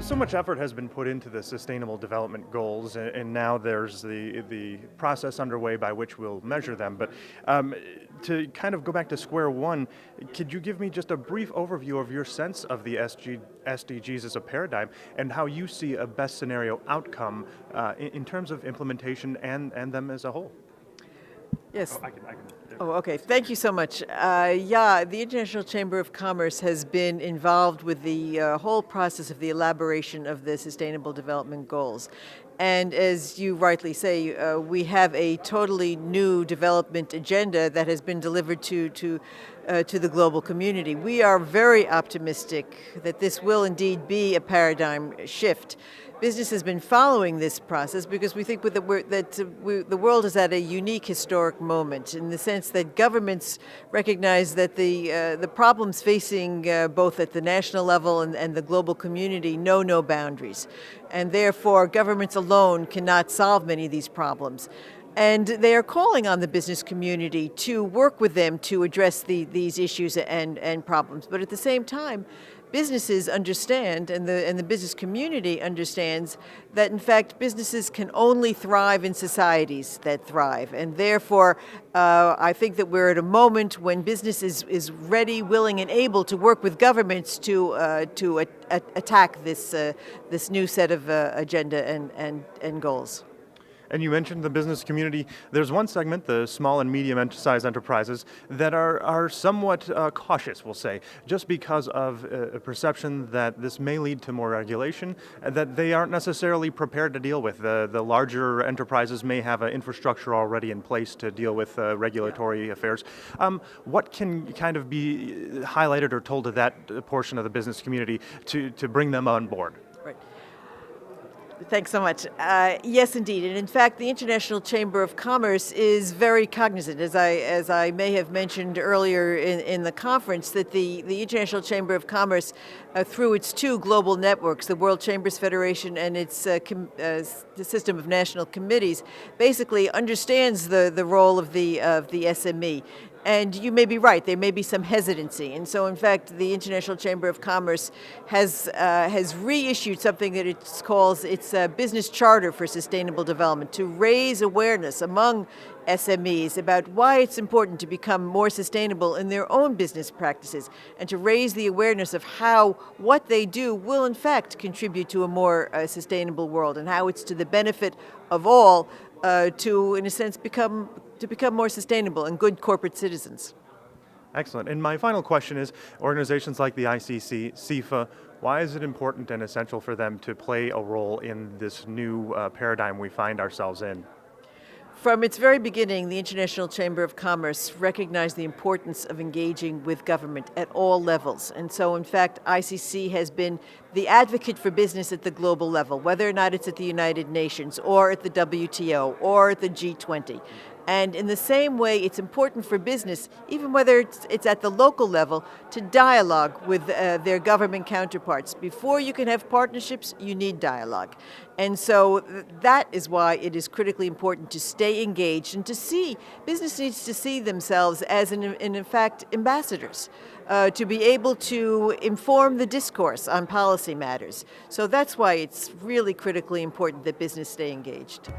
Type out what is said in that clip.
So much effort has been put into the Sustainable Development Goals, and now there's the process underway by which we'll measure them. But to kind of go back to square one, could you give me just a brief overview of your sense of the SDGs as a paradigm and how you see a best scenario outcome in terms of implementation and them as a whole? Yes. I can. Oh, okay. Thank you so much. The International Chamber of Commerce has been involved with the whole process of the elaboration of the Sustainable Development Goals. And as you rightly say, we have a totally new development agenda that has been delivered to the global community. We are very optimistic that this will indeed be a paradigm shift. Business has been following this process because we think that the world is at a unique historic moment in the sense that governments recognize that the problems facing both at the national level and the global community know no boundaries. And therefore, governments alone cannot solve many of these problems. And they are calling on the business community to work with them to address these issues and problems. But at the same time, businesses understand, and the business community understands, that in fact businesses can only thrive in societies that thrive. And therefore, I think that we're at a moment when business is ready, willing, and able to work with governments to attack this new set of agenda and goals. And you mentioned the business community. There's one segment, the small and medium-sized enterprises, that are somewhat cautious, we'll say, just because of a perception that this may lead to more regulation that they aren't necessarily prepared to deal with. The larger enterprises may have an infrastructure already in place to deal with regulatory affairs. What can kind of be highlighted or told to that portion of the business community to bring them on board? Right. Thanks so much. Yes, indeed. And in fact, the International Chamber of Commerce is very cognizant, as I may have mentioned earlier in the conference, that the International Chamber of Commerce, through its two global networks, the World Chambers Federation and its the system of national committees, basically understands the role of the SME. And you may be right, there may be some hesitancy. And so, in fact, the International Chamber of Commerce has reissued something that it calls its Business Charter for Sustainable Development to raise awareness among SMEs about why it's important to become more sustainable in their own business practices and to raise the awareness of how what they do will, in fact, contribute to a more sustainable world and how it's to the benefit of all to, in a sense, become more sustainable and good corporate citizens. Excellent. And my final question is, organizations like the ICC, CIFA, why is it important and essential for them to play a role in this new paradigm we find ourselves in? From its very beginning, the International Chamber of Commerce recognized the importance of engaging with government at all levels. And so, in fact, ICC has been the advocate for business at the global level, whether or not it's at the United Nations or at the WTO or at the G20. And in the same way, it's important for business, even whether it's at the local level, to dialogue with their government counterparts. Before you can have partnerships, you need dialogue. And so that is why it is critically important to stay engaged and to see, business needs to see themselves as, in fact, ambassadors, to be able to inform the discourse on policy matters. So that's why it's really critically important that business stay engaged.